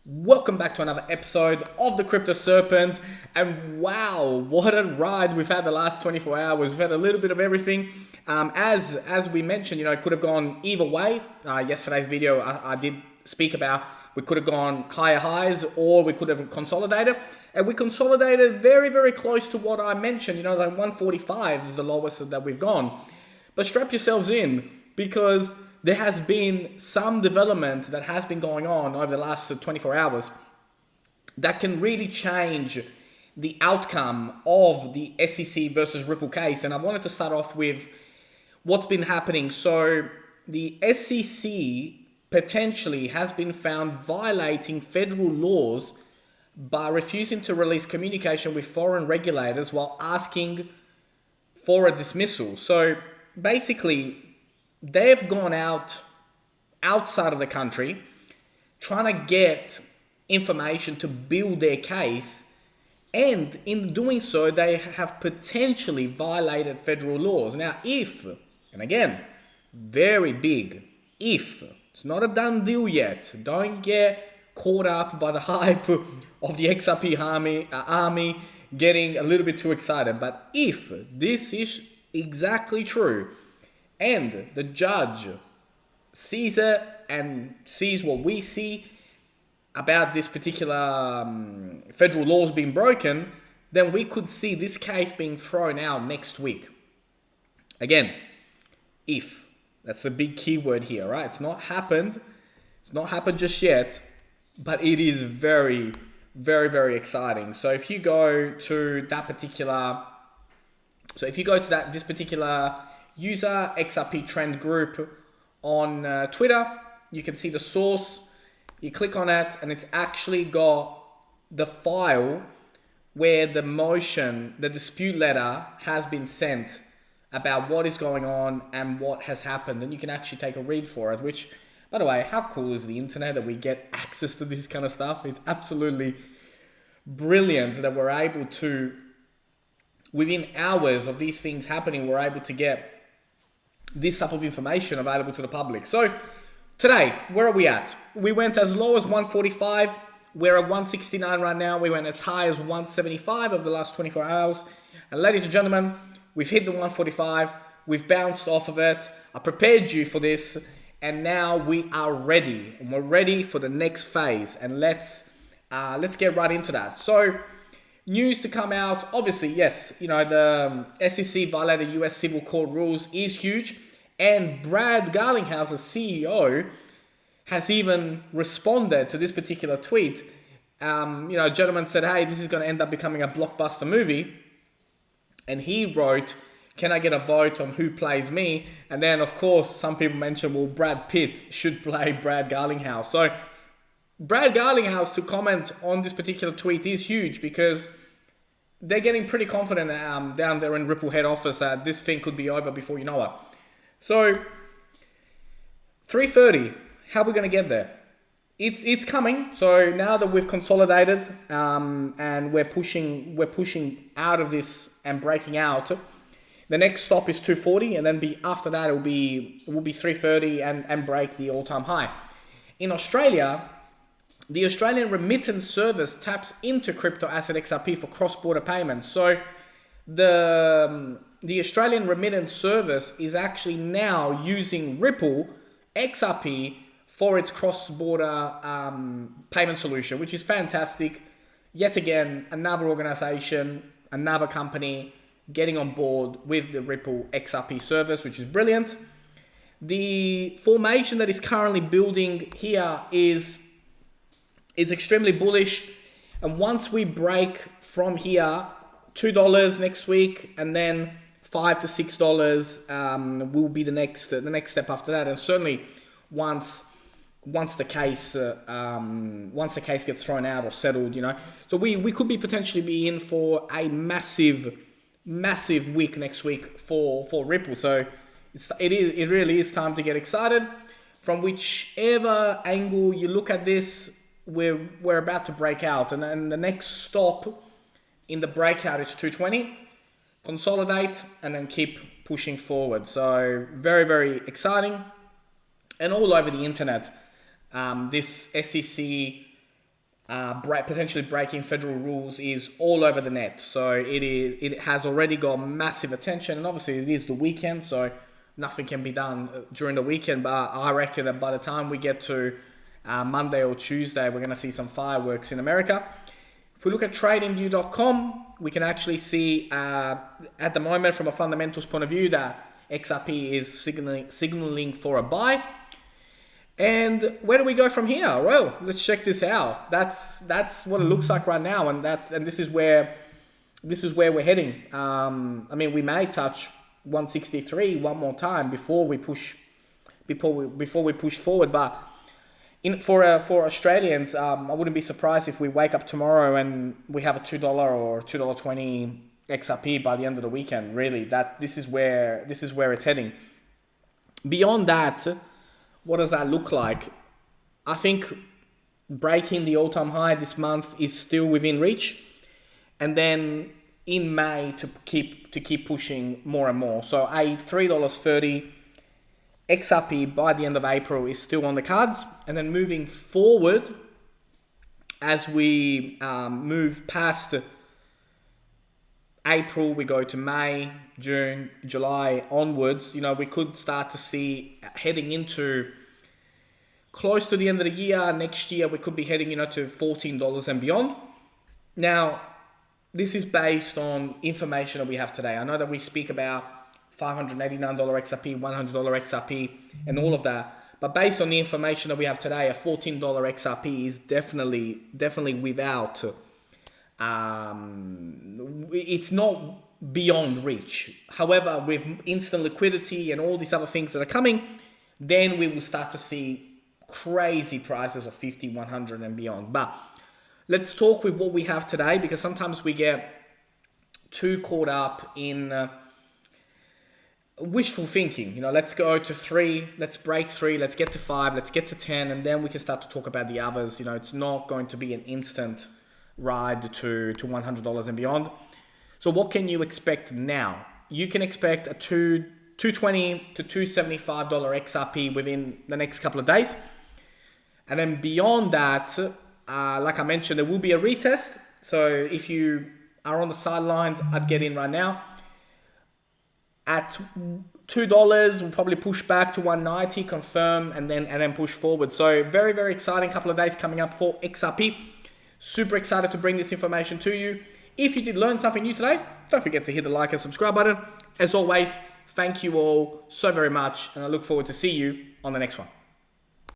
Welcome back to another episode of the Crypto Serpent. And wow, what a ride we've had the last 24 hours. We've had a little bit of everything. As we mentioned, it could have gone either way. Yesterday's video, I did speak about we could have gone higher highs or we could have consolidated. And we consolidated very, very close to what I mentioned. Like 145 is the lowest that we've gone. But strap yourselves in because there has been some development that has been going on over the last 24 hours that can really change the outcome of the SEC versus Ripple case. And I wanted to start off with what's been happening. So the SEC potentially has been found violating federal laws by refusing to release communication with foreign regulators while asking for a dismissal. So basically, they've gone outside of the country trying to get information to build their case, and in doing so they have potentially violated federal laws. Now if, and again, very big if, it's not a done deal yet, don't get caught up by the hype of the XRP army getting a little bit too excited, but if this is exactly true and the judge sees it and sees what we see about this particular federal laws being broken, then we could see this case being thrown out next week. Again, if. That's the big keyword here, right? It's not happened. It's not happened just yet, but it is very, very, very exciting. So if you go to that particular, this particular user XRP trend group on Twitter, you can see the source. You click on it and it's actually got the file where the dispute letter has been sent about what is going on and what has happened. And you can actually take a read for it, which, by the way, how cool is the internet that we get access to this kind of stuff? It's absolutely brilliant that we're able to, within hours of these things happening, we're able to get this type of information available to the public. So today, where are we at? We went as low as 145. We're at 169 right now. We went as high as 175 over the last 24 hours. And ladies and gentlemen, we've hit the 145. We've bounced off of it. I prepared you for this. And now we are ready. And we're ready for the next phase. And let's get right into that. So news to come out. Obviously, yes, the SEC violated US civil court rules is huge. And Brad Garlinghouse, the CEO, has even responded to this particular tweet. A gentleman said, hey, this is going to end up becoming a blockbuster movie. And he wrote, can I get a vote on who plays me? And then, of course, some people mentioned, well, Brad Pitt should play Brad Garlinghouse. So Brad Garlinghouse to comment on this particular tweet is huge because they're getting pretty confident down there in Ripple head office that this thing could be over before you know it. So 330, how are we going to get there? It's coming. So now that we've consolidated and we're pushing out of this and breaking out, the next stop is 240, and then after that it will be 330 and break the all-time high. In Australia, the Australian remittance service taps into crypto asset XRP for cross-border payments. So the Australian remittance service is actually now using Ripple XRP for its cross-border payment solution, which is fantastic. Yet again, another organization, another company getting on board with the Ripple XRP service, which is brilliant. The formation that is currently building here is extremely bullish. And once we break from here, $2 next week, and then $5 to $6 will be the next step after that. And certainly once the case gets thrown out or settled, so we could be potentially be in for a massive week next week for Ripple. So it really is time to get excited. From whichever angle you look at this, we're about to break out, and then the next stop in the breakout is 220. Consolidate and then keep pushing forward. So very, very exciting. And all over the internet, this SEC potentially breaking federal rules is all over the net. So it has already got massive attention, and obviously it is the weekend, so nothing can be done during the weekend. But I reckon that by the time we get to Monday or Tuesday, we're going to see some fireworks in America. If we look at tradingview.com, we can actually see at the moment from a fundamentals point of view that XRP is signaling for a buy. And where do we go from here? Well, let's check this out. That's what it looks like right now, and this is where we're heading. I mean, we may touch 163 one more time before we push forward. But for Australians, I wouldn't be surprised if we wake up tomorrow and we have a $2 or $2.20 XRP by the end of the weekend. Really, this is where it's heading. Beyond that, what does that look like? I think breaking the all-time high this month is still within reach, and then in May to keep pushing more and more. So a $3.30 XRP by the end of April is still on the cards, and then moving forward as we move past April, we go to May, June, July onwards. We could start to see heading into close to the end of the year, next year, we could be heading, to $14 and beyond. Now, this is based on information that we have today. I know that we speak about $589 XRP, $100 XRP, and all of that. But based on the information that we have today, a $14 XRP is definitely without. It's not beyond reach. However, with instant liquidity and all these other things that are coming, then we will start to see crazy prices of 50, 100 and beyond. But let's talk with what we have today, because sometimes we get too caught up in wishful thinking. Let's go to 3, let's break 3, let's get to 5, let's get to 10, and then we can start to talk about the others. It's not going to be an instant ride to $100 and beyond. So what can you expect now? You can expect a $220 to $275 XRP within the next couple of days. And then beyond that, like I mentioned, there will be a retest. So if you are on the sidelines, I'd get in right now. At $2, we'll probably push back to 190, confirm, and then push forward. So very, very exciting couple of days coming up for XRP. Super excited to bring this information to you. If you did learn something new today, don't forget to hit the like and subscribe button. As always, thank you all so very much, and I look forward to see you on the next one.